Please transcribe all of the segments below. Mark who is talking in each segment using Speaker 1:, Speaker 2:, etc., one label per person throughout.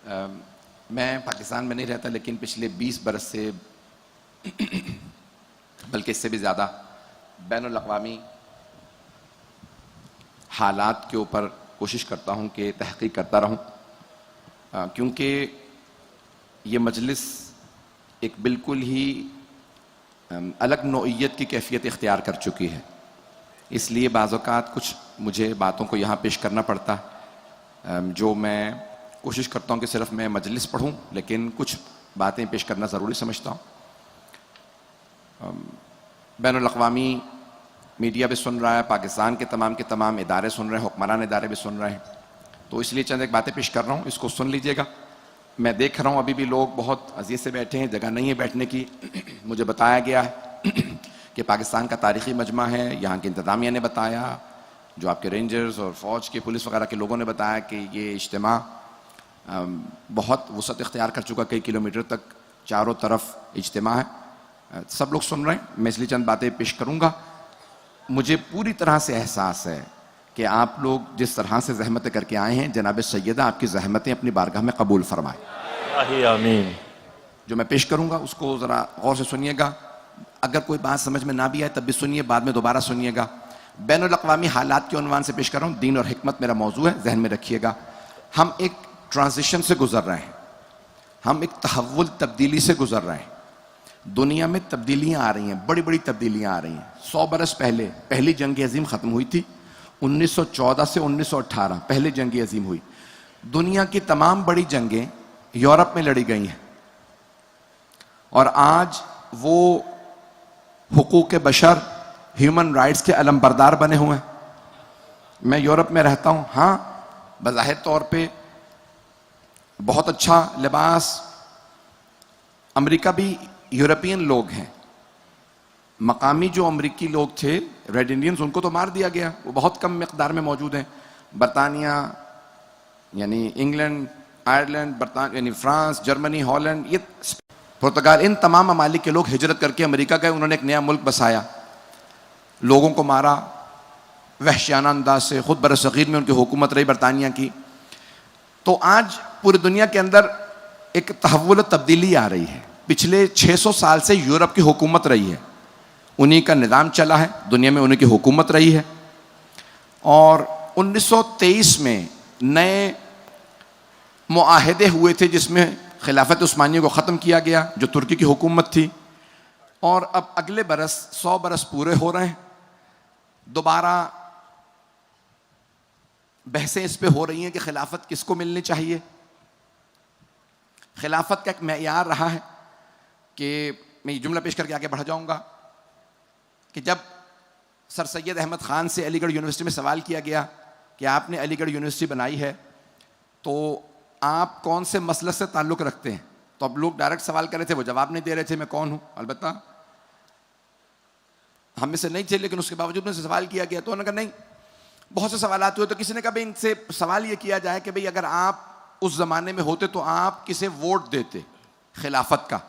Speaker 1: मैं पाकिस्तान में नहीं रहता, लेकिन पिछले 20 बरस से बल्कि इससे भी ज़्यादा बैनुल अक़वामी हालात के ऊपर कोशिश करता हूँ कि तहक़ीक़ करता रहूँ, क्योंकि ये मजलिस एक बिल्कुल ही अलग नौइयत की कैफियत इख्तियार कर चुकी है। इसलिए बाज़ औक़ात कुछ मुझे बातों को यहाँ पेश करना पड़ता है, जो मैं कोशिश करता हूँ कि सिर्फ मैं मजलिस पढ़ूँ, लेकिन कुछ बातें पेश करना ज़रूरी समझता हूँ। बैनुल अक़वामी मीडिया भी सुन रहा है, पाकिस्तान के तमाम इदारे सुन रहे हैं, हुक्मरान इदारे भी सुन रहे हैं, तो इसलिए चंद एक बातें पेश कर रहा हूँ, इसको सुन लीजिएगा। मैं देख रहा हूँ अभी भी लोग बहुत अज़ीज़ से बैठे हैं, जगह नहीं है बैठने की। मुझे बताया गया है कि पाकिस्तान का तारीख़ी मजमा है, यहाँ की इंतज़ामिया ने बताया, जो आपके रेंजर्स और फ़ौज के पुलिस वगैरह के लोगों ने बताया कि ये इज्तिमा बहुत वसअत इख्तियार कर चुका, कई किलोमीटर तक चारों तरफ इज्तिमा है। सब लोग सुन रहे हैं, मैं इसलिए चंद बातें पेश करूँगा। मुझे पूरी तरह से एहसास है कि आप लोग जिस तरह से ज़हमतें करके आए हैं, जनाब सैयदा आपकी ज़हमतें अपनी बारगाह में कबूल फरमाए।
Speaker 2: आमीन।
Speaker 1: जो मैं पेश करूँगा उसको ज़रा गौर से सुनिएगा। अगर कोई बात समझ में ना भी आए तब भी सुनिए, बाद में दोबारा सुनिएगा। बैनुल अक़वामी हालात के उन्वान से पेश कर रहा हूँ, दीन और हिकमत मेरा मौजू है, जहन में रखिएगा। हम एक ट्रांजिशन से गुजर रहे हैं, हम एक तहव्वुल तब्दीली से गुजर रहे हैं। दुनिया में तब्दीलियाँ आ रही हैं, बड़ी बड़ी तब्दीलियाँ आ रही हैं। 100 बरस पहले पहली जंग अज़ीम ख़त्म हुई थी, 1914 से 1918 पहले जंग अज़ीम हुई। दुनिया की तमाम बड़ी जंगें यूरोप में लड़ी गई हैं, और आज वो हुकूक़ बशर, ह्यूमन राइट्स के अलमबरदार बने हुए हैं। मैं यूरोप में रहता हूँ, हाँ बज़ाहिर तौर पे बहुत अच्छा लिबास, अमेरिका भी यूरोपियन लोग हैं। मकामी जो अमरीकी लोग थे, रेड इंडियंस, उनको तो मार दिया गया, वो बहुत कम मिकदार में मौजूद हैं। बरतानिया यानी इंग्लैंड, आयरलैंड, बरतानिया यानी फ्रांस, जर्मनी, हॉलैंड, ये पुर्तगाल, इन तमाम ममालिक के लोग हिजरत करके अमेरिका गए। उन्होंने एक नया मुल्क बसाया, लोगों को मारा वहशियाना अंदाज से, खुद बरसग़ीर में उनकी हुकूमत रही बरतानिया की। तो आज पूरी दुनिया के अंदर एक तहव्वुल तब्दीली आ रही है। पिछले 600 साल से यूरोप की हुकूमत रही है, उन्हीं का निज़ाम चला है, दुनिया में उन्हीं की हुकूमत रही है। और 1923 में नए मुआहदे हुए थे, जिसमें खिलाफत उस्मानिया को ख़त्म किया गया, जो तुर्की की हुकूमत थी। और अब अगले बरस 100 बरस पूरे हो रहे हैं, दोबारा बहसें इस पे हो रही हैं कि खिलाफत किसको मिलनी चाहिए। खिलाफत का एक मेयार रहा है कि मैं ये जुमला पेश करके आगे बढ़ जाऊंगा कि जब सर सैयद अहमद ख़ान से अलीगढ़ यूनिवर्सिटी में सवाल किया गया कि आपने अलीगढ़ यूनिवर्सिटी बनाई है तो आप कौन से मसलक से ताल्लुक़ रखते हैं, तो अब लोग डायरेक्ट सवाल कर रहे थे, वो जवाब नहीं दे रहे थे मैं कौन हूँ। अलबत्ता हम में से नहीं थे, लेकिन उसके बावजूद मुझसे सवाल किया गया, तो उन्होंने कहा नहीं, बहुत से सवाल हुए। तो किसी ने कहा भाई इनसे सवाल ये किया जाए कि भाई अगर आप उस ज़माने में होते तो आप किसे वोट देते खिलाफत का।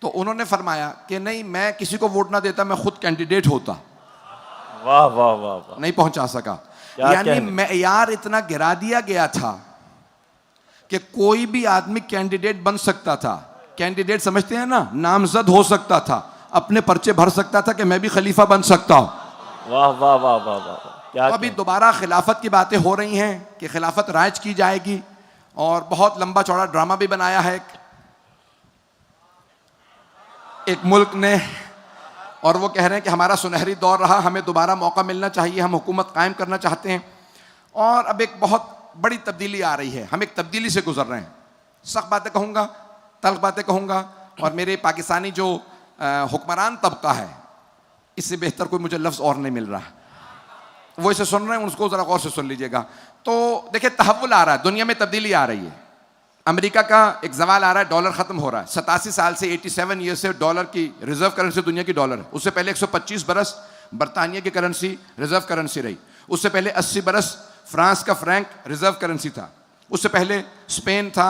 Speaker 1: तो उन्होंने फरमाया कि नहीं, मैं किसी को वोट ना देता, मैं खुद कैंडिडेट होता।
Speaker 2: वाह वाह वाह वाह,
Speaker 1: नहीं पहुंचा सका। यानी मेयार इतना गिरा दिया गया था कि कोई भी आदमी कैंडिडेट बन सकता था। कैंडिडेट समझते हैं ना, नामजद हो सकता था, अपने पर्चे भर सकता था कि मैं भी खलीफा बन सकता हूं।
Speaker 2: वाह वाह वाह वाह वाह।
Speaker 1: तो अभी दोबारा खिलाफत की बातें हो रही हैं कि खिलाफत राज की जाएगी, और बहुत लंबा चौड़ा ड्रामा भी बनाया है एक मुल्क ने, और वो कह रहे हैं कि हमारा सुनहरी दौर रहा, हमें दोबारा मौका मिलना चाहिए, हम हुकूमत कायम करना चाहते हैं। और अब एक बहुत बड़ी तब्दीली आ रही है, हम एक तब्दीली से गुजर रहे हैं। सख्त बातें कहूँगा, तल्ख बातें कहूँगा, और मेरे पाकिस्तानी जो हुक्मरान तबका है, इससे बेहतर कोई मुझे लफ्ज़ और नहीं मिल रहा, वो इसे सुन रहे हैं, उसको ज़रा गौर से सुन लीजिएगा। तो देखिए, तहव्वुल आ रहा है, दुनिया में तब्दीली आ रही है। अमेरिका का एक जवाल आ रहा है, डॉलर ख़त्म हो रहा है। 87 साल से 87 ईयर से डॉलर की रिजर्व करेंसी दुनिया की डॉलर है। उससे पहले 125 बरस बरतानिया की करेंसी रिजर्व करेंसी रही। उससे पहले 80 बरस फ्रांस का फ्रैंक रिजर्व करेंसी था। उससे पहले स्पेन था,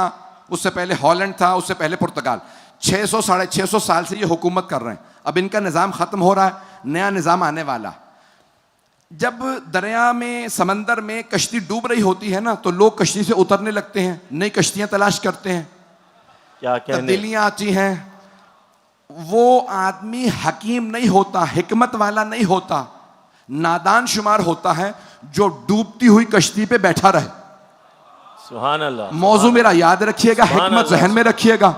Speaker 1: उससे पहले हॉलैंड था, उससे पहले पुर्तगाल। 600 साढ़े 600 साल से ये हुकूमत कर रहे हैं। अब इनका निज़ाम ख़त्म हो रहा है, नया निज़ाम आने वाला। जब दरिया में समंदर में कश्ती डूब रही होती है ना, तो लोग कश्ती से उतरने लगते हैं, नई कश्तियां तलाश करते हैं,
Speaker 2: क्या कहने,
Speaker 1: तब्दीलियां आती हैं। वो आदमी हकीम नहीं होता, हिकमत वाला नहीं होता, नादान शुमार होता है जो डूबती हुई कश्ती पे बैठा रहे।
Speaker 2: सुभान अल्लाह।
Speaker 1: मौजू मेरा याद रखिएगा, हिकमत जहन में रखिएगा।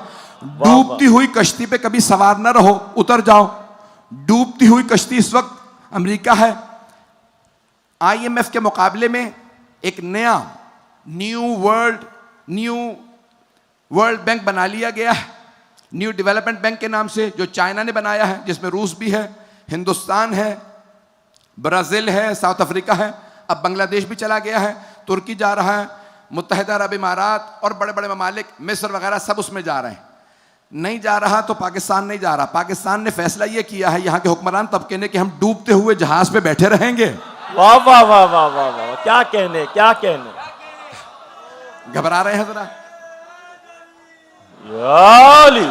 Speaker 1: डूबती हुई कश्ती पे कभी सवार न रहो, उतर जाओ। डूबती हुई कश्ती इस वक्त अमेरिका है। IMF के मुकाबले में एक नया न्यू वर्ल्ड बैंक बना लिया गया है, न्यू डेवलपमेंट बैंक के नाम से, जो चाइना ने बनाया है, जिसमें रूस भी है, हिंदुस्तान है, ब्राजील है, साउथ अफ्रीका है, अब बांग्लादेश भी चला गया है, तुर्की जा रहा है, मुत्तहिदा अरब इमारात और बड़े बड़े ममालिक मिस्र वगैरह सब उसमें जा रहे हैं। नहीं जा रहा तो पाकिस्तान नहीं जा रहा। पाकिस्तान ने फैसला यह किया है, यहाँ के हुक्मरान तबके ने, कि हम डूबते हुए जहाज पे बैठे रहेंगे।
Speaker 2: वाह वाह वाह वाह वाह वाह, क्या कहने, क्या कहने।
Speaker 1: घबरा रहे हैं जरा?
Speaker 2: या अली।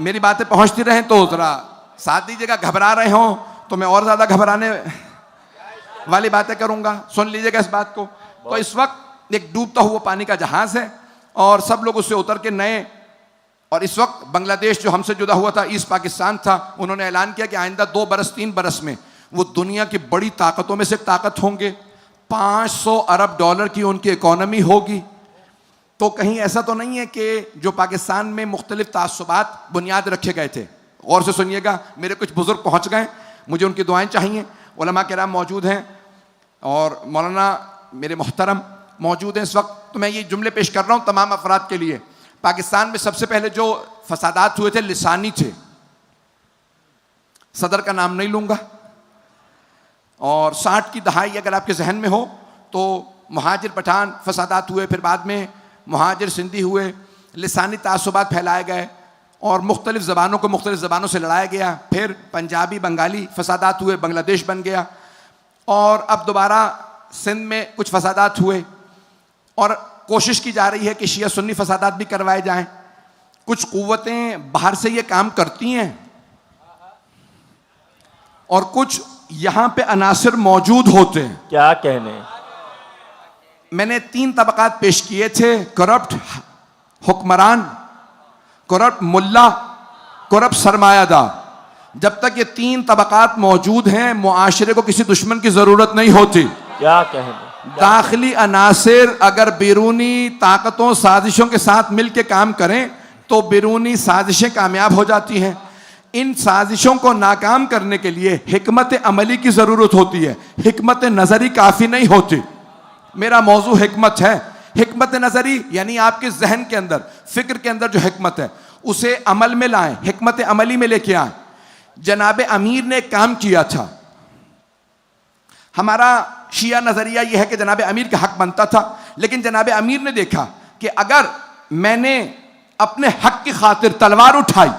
Speaker 1: मेरी बातें पहुंचती रहे तो जरा साथ दीजिएगा। घबरा रहे हो तो मैं और ज्यादा घबराने वाली बातें करूंगा, सुन लीजिएगा इस बात को। तो इस वक्त एक डूबता हुआ पानी का जहाज है और सब लोग उससे उतर के नए, और इस वक्त बांग्लादेश जो हमसे जुदा हुआ था, ईस्ट पाकिस्तान था, उन्होंने ऐलान किया कि आइंदा 2 बरस 3 बरस में वो दुनिया की बड़ी ताकतों में से ताकत होंगे। 500 अरब डॉलर की उनकी इकोनॉमी होगी। तो कहीं ऐसा तो नहीं है कि जो पाकिस्तान में मुख्तलिफ तासुबात बुनियाद रखे गए थे। गौर से सुनिएगा, मेरे कुछ बुजुर्ग पहुंच गए, मुझे उनकी दुआएं चाहिए। उलमा किराम मौजूद हैं और मौलाना मेरे मोहतरम मौजूद हैं इस वक्त। तो मैं ये जुमले पेश कर रहा हूँ तमाम अफराद के लिए। पाकिस्तान में सबसे पहले जो फसादात हुए थे लिसानी थे, सदर का नाम नहीं लूंगा। और 60 की दहाई अगर आपके जहन में हो तो मुहाजिर पठान फसादात हुए, फिर बाद में मुहाजिर सिंधी हुए, लिसानी तासुबात फैलाए गए और मुख्तलिफ ज़बानों को मुख्तलिफ ज़बानों से लड़ाया गया। फिर पंजाबी बंगाली फसादात हुए, बांग्लादेश बन गया। और अब दोबारा सिंध में कुछ फसादात हुए और कोशिश की जा रही है कि शिया सुन्नी फसादात भी करवाए जाएं। कुछ कुव्वतें बाहर से ये काम करती हैं और कुछ यहां पे अनासिर मौजूद होते हैं।
Speaker 2: क्या कहने।
Speaker 1: मैंने 3 तबकात पेश किए थे, करप्ट हुक्मरान, करप्ट मुल्ला, करप्ट सरमायादार। जब तक ये 3 तबकात मौजूद हैं, मुआशरे को किसी दुश्मन की जरूरत नहीं होती।
Speaker 2: क्या कहने।
Speaker 1: दाखिली अनासिर अगर बैरूनी ताकतों साजिशों के साथ मिलकर काम करें तो बैरूनी साजिशें कामयाब हो जाती हैं। इन साजिशों को नाकाम करने के लिए हिकमत अमली की जरूरत होती है, हिकमत नजरी काफी नहीं होती। मेरा मौजू हिकमत है। हिकमत नजरी यानी आपके जहन के अंदर, फिक्र के अंदर जो हिकमत है उसे अमल में लाएं, हिकमत अमली में लेके आए। जनाब अमीर ने एक काम किया था। हमारा शिया नजरिया यह है कि जनाब अमीर का हक बनता था, लेकिन जनाब अमीर ने देखा कि अगर मैंने अपने हक की खातिर तलवार उठाई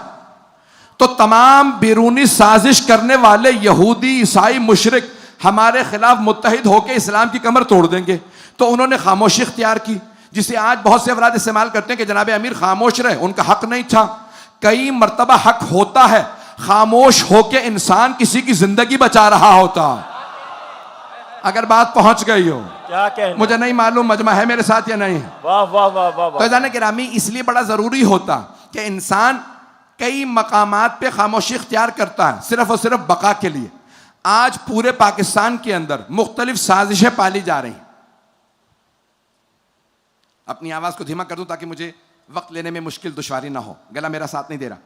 Speaker 1: तो तमाम बैरूनी साजिश करने वाले यहूदी, ईसाई, मुशरिक हमारे खिलाफ मुत्तहिद होकर इस्लाम की कमर तोड़ देंगे। तो उन्होंने खामोशी इख्तियार की, जिसे आज बहुत से अफराद इस्तेमाल करते हैं कि जनाब अमीर खामोश रहे, उनका हक नहीं था। कई मर्तबा हक होता है, खामोश होकर इंसान किसी की जिंदगी बचा रहा होता। अगर बात पहुंच गई हो,
Speaker 2: क्या कहने।
Speaker 1: मुझे नहीं मालूम मजमा है मेरे साथ या नहीं।
Speaker 2: वाह वाह वाह वाह वाह।
Speaker 1: तो जाने किरामी इसलिए बड़ा जरूरी होता कि इंसान कई मकामात पे खामोशी इख्तियार करता है सिर्फ और सिर्फ बका के लिए। आज पूरे पाकिस्तान के अंदर मुख्तलिफ साजिशें पाली जा रही हैं। अपनी आवाज को धीमा कर दूं ताकि मुझे वक्त लेने में मुश्किल दुश्वारी ना हो, गला मेरा साथ नहीं दे रहा।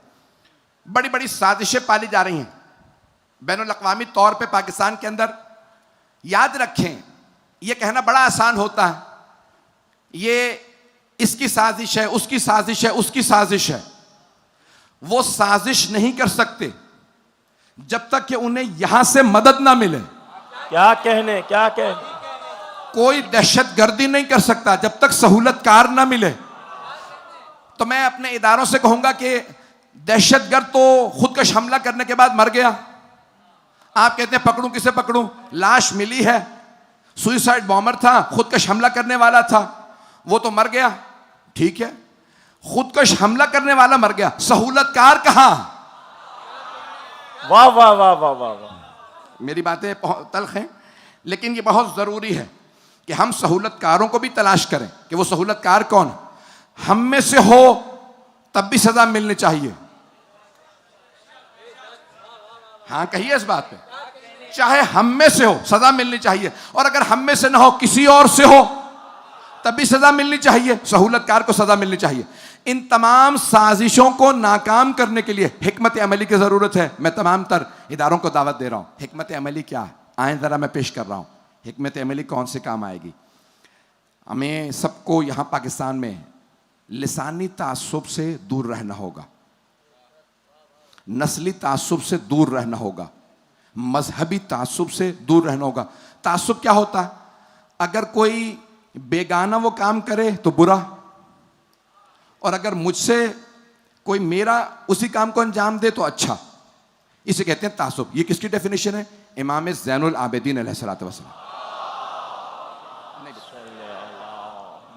Speaker 1: बड़ी बड़ी साजिशें पाली जा रही हैं बैनुल अक़वामी तौर पे पाकिस्तान के अंदर। याद रखें, यह कहना बड़ा आसान होता है, ये इसकी साजिश है, उसकी साजिश है, उसकी साजिश है। वो साजिश नहीं कर सकते जब तक कि उन्हें यहां से मदद ना मिले।
Speaker 2: क्या कहने, क्या कहने।
Speaker 1: कोई दहशतगर्दी नहीं कर सकता जब तक सहूलतकार ना मिले। तो मैं अपने इदारों से कहूंगा कि दहशतगर्द तो खुदकश हमला करने के बाद मर गया। आप कहते हैं पकड़ूं, किसे पकड़ूं? लाश मिली है, सुइसाइड बॉम्बर था, खुदकश हमला करने वाला था, वो तो मर गया। ठीक है, खुदकश हमला करने वाला मर गया, सहूलतकार कहां?
Speaker 2: वाह वाह वाह वाह वाह वाह।
Speaker 1: मेरी बातें तल्ख हैं, लेकिन ये बहुत ज़रूरी है कि हम सहूलतकारों को भी तलाश करें कि वो सहूलतकार कौन हम में से हो, तब भी सजा मिलनी चाहिए। हाँ कहिए इस बात पे, चाहे हम में से हो सजा मिलनी चाहिए, और अगर हम में से ना हो किसी और से हो तब भी सजा मिलनी चाहिए, सहूलतकार को सजा मिलनी चाहिए। इन तमाम साजिशों को नाकाम करने के लिए हिकमत अमली की जरूरत है। मैं तमाम तर इदारों को दावत दे रहा हूं, हिकमत अमली क्या है आए जरा मैं पेश कर रहा हूं। हिकमत अमली कौन से काम आएगी? हमें सबको यहां पाकिस्तान में लिसानी तासुब से दूर रहना होगा, नस्ली तासुब से दूर रहना होगा, मजहबी तासुब से दूर रहना होगा। तासुब क्या होता है? अगर कोई बेगाना वो काम करे तो बुरा, और अगर मुझसे कोई मेरा उसी काम को अंजाम दे तो अच्छा, इसे कहते हैं तासुब। ये किसकी डेफिनेशन है? इमाम ज़ैनुल आबिदीन अलैहिस्सलातु वस्सलाम।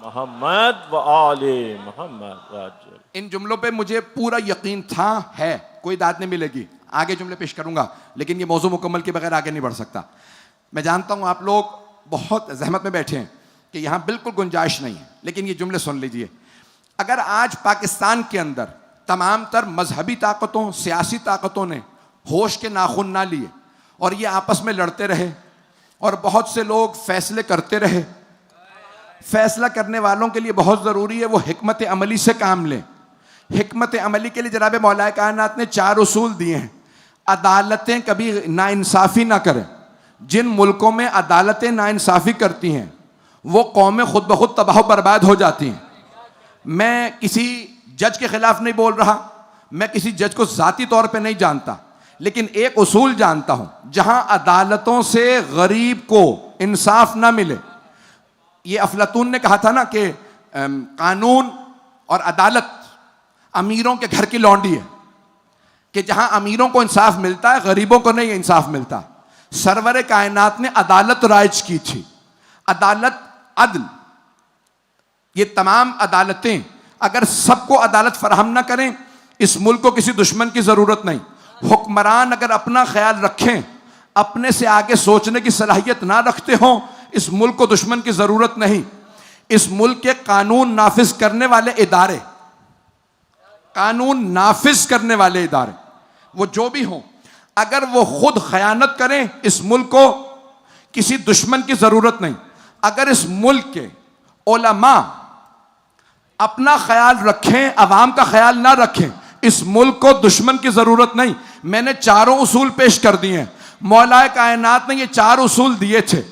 Speaker 2: मोहम्मद व आले मोहम्मद।
Speaker 1: इन जुमलों पे मुझे पूरा यकीन था, है, कोई दाद नहीं मिलेगी। आगे जुमले पेश करूंगा, लेकिन ये मौजू मुकम्मल के बगैर आगे नहीं बढ़ सकता। मैं जानता हूं आप लोग बहुत जहमत में बैठे हैं कि यहां बिल्कुल गुंजाइश नहीं है, लेकिन ये जुमले सुन लीजिए। अगर आज पाकिस्तान के अंदर तमाम तर मजहबी ताकतों, सियासी ताकतों ने होश के नाखून ना लिए और ये आपस में लड़ते रहे और बहुत से लोग फैसले करते रहे, फैसला करने वालों के लिए बहुत ज़रूरी है वो हिकमत अमली से काम लें। हिकमत अमली के लिए जनाब मौलाए कायनात ने 4 उसूल दिए हैं। अदालतें कभी नाइंसाफ़ी ना करें। जिन मुल्कों में अदालतें नाइंसाफ़ी करती हैं वो कौमें खुद ब खुद तबाह बर्बाद हो जाती हैं। मैं किसी जज के खिलाफ नहीं बोल रहा, मैं किसी जज को ज़ाती तौर पे नहीं जानता, लेकिन एक उसूल जानता हूं, जहां अदालतों से गरीब को इंसाफ ना मिले। ये अफलातून ने कहा था ना कि कानून और अदालत अमीरों के घर की लौंडी है, कि जहां अमीरों को इंसाफ मिलता है गरीबों को नहीं इंसाफ मिलता। सरवर कायनात ने अदालत राइज की थी, अदालत अदल। ये तमाम अदालतें अगर सबको अदालत फराहम ना करें, इस मुल्क को किसी दुश्मन की जरूरत नहीं। हुक्मरान अगर अपना ख्याल रखें, अपने से आगे सोचने की सलाहियत ना रखते हों, इस मुल्क को दुश्मन की जरूरत नहीं। इस मुल्क के कानून नाफिज करने वाले इदारे, कानून नाफिज करने वाले इदारे वो जो भी हों, अगर वो खुद खयानत करें, इस मुल्क को किसी दुश्मन की जरूरत नहीं। अगर इस मुल्क के उलमा अपना ख्याल रखें, अवाम का ख्याल ना रखें, इस मुल्क को दुश्मन की जरूरत नहीं। मैंने 4 उसूल पेश कर दिए हैं। मौलाए कायनात ने ये 4 उसूल दिए थे।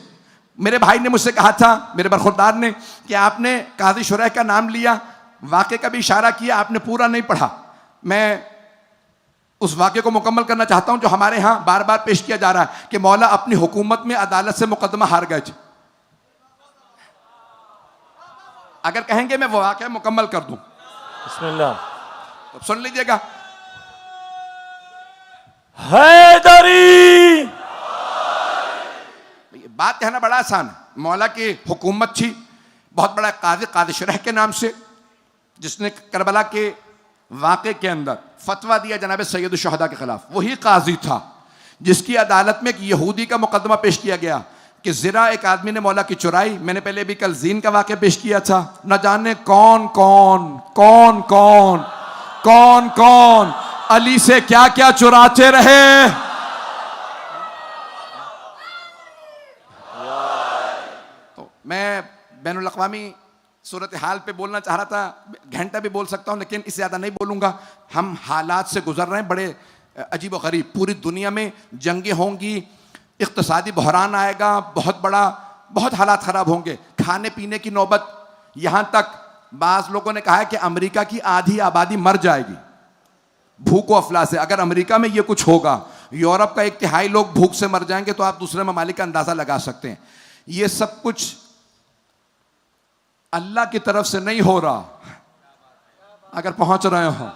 Speaker 1: मेरे भाई ने मुझसे कहा था, मेरे बरखुरदार ने, कि आपने काजी शुरैह का नाम लिया, वाक़े का भी इशारा किया, आपने पूरा नहीं पढ़ा। मैं उस वाक़े को मुकम्मल करना चाहता हूं जो हमारे यहाँ बार बार पेश किया जा रहा है कि मौला अपनी हुकूमत में अदालत से मुकदमा हार गए थे। अगर कहेंगे मैं वो वाक़या मुकम्मल कर दूं,
Speaker 2: बिस्मिल्लाह,
Speaker 1: तो सुन लीजिएगा।
Speaker 2: हैदरी।
Speaker 1: बात कहना बड़ा आसान है। मौला की हुकूमत थी, बहुत बड़ा काजी, काजी शुरैह के नाम से, जिसने करबला के वाक़े के अंदर फतवा दिया जनाब सैयद शुहदा के खिलाफ। वही काजी था जिसकी अदालत में एक यहूदी का मुकदमा पेश किया गया कि ज़रा एक आदमी ने मौला की चुराई। मैंने पहले भी कल जीन का वाक़या पेश किया था। न जाने कौन कौन कौन कौन कौन कौन अली से क्या क्या चुराते रहे। तो मैं बैनुल अक़वामी सूरत हाल पे बोलना चाह रहा था, घंटा भी बोल सकता हूं, लेकिन इससे ज़्यादा नहीं बोलूँगा। हम हालात से गुजर रहे हैं बड़े अजीब व गरीब। पूरी दुनिया में जंगें होंगी, इक़्तिसादी बहरान आएगा, बहुत बड़ा, बहुत हालात ख़राब होंगे, खाने पीने की नौबत। यहाँ तक बाज़ लोगों ने कहा है कि अमेरिका की आधी आबादी मर जाएगी भूख व अफला से। अगर अमेरिका में ये कुछ होगा, यूरोप का 1/3 लोग भूख से मर जाएंगे, तो आप दूसरे ममालिक का अंदाज़ा लगा सकते हैं। ये सब कुछ अल्लाह की तरफ से नहीं हो रहा, अगर पहुंच रहे हो।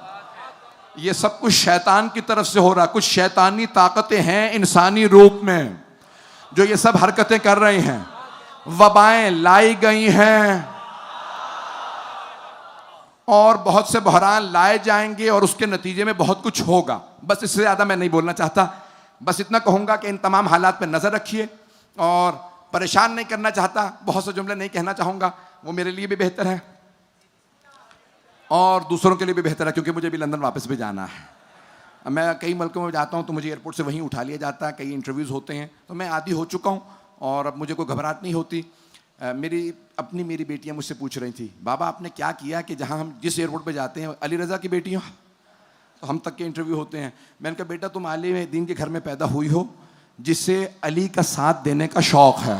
Speaker 1: ये सब कुछ शैतान की तरफ से हो रहा। कुछ शैतानी ताकतें हैं इंसानी रूप में जो ये सब हरकतें कर रही हैं। वबाएं लाई गई हैं और बहुत से बहरान लाए जाएंगे और उसके नतीजे में बहुत कुछ होगा। बस इससे ज़्यादा मैं नहीं बोलना चाहता। बस इतना कहूँगा कि इन तमाम हालात पर नज़र रखिए, और परेशान नहीं करना चाहता, बहुत से जुमले नहीं कहना चाहूँगा, वो मेरे लिए भी बेहतर है और दूसरों के लिए भी बेहतर है, क्योंकि मुझे भी लंदन वापस भी जाना है। मैं कई मुल्कों में जाता हूँ तो मुझे एयरपोर्ट से वहीं उठा लिया जाता है, कई इंटरव्यूज़ होते हैं, तो मैं आदी हो चुका हूँ और अब मुझे कोई घबराहट नहीं होती। मेरी बेटियाँ मुझसे पूछ रही थी, बाबा आपने क्या किया कि जहाँ हम जिस एयरपोर्ट पे जाते हैं अली रज़ा की बेटियाँ तो हम तक के इंटरव्यू होते हैं। मैंने कहा बेटा तुम आलिम दीन के घर में पैदा हुई हो जिससे अली का साथ देने का शौक़ है।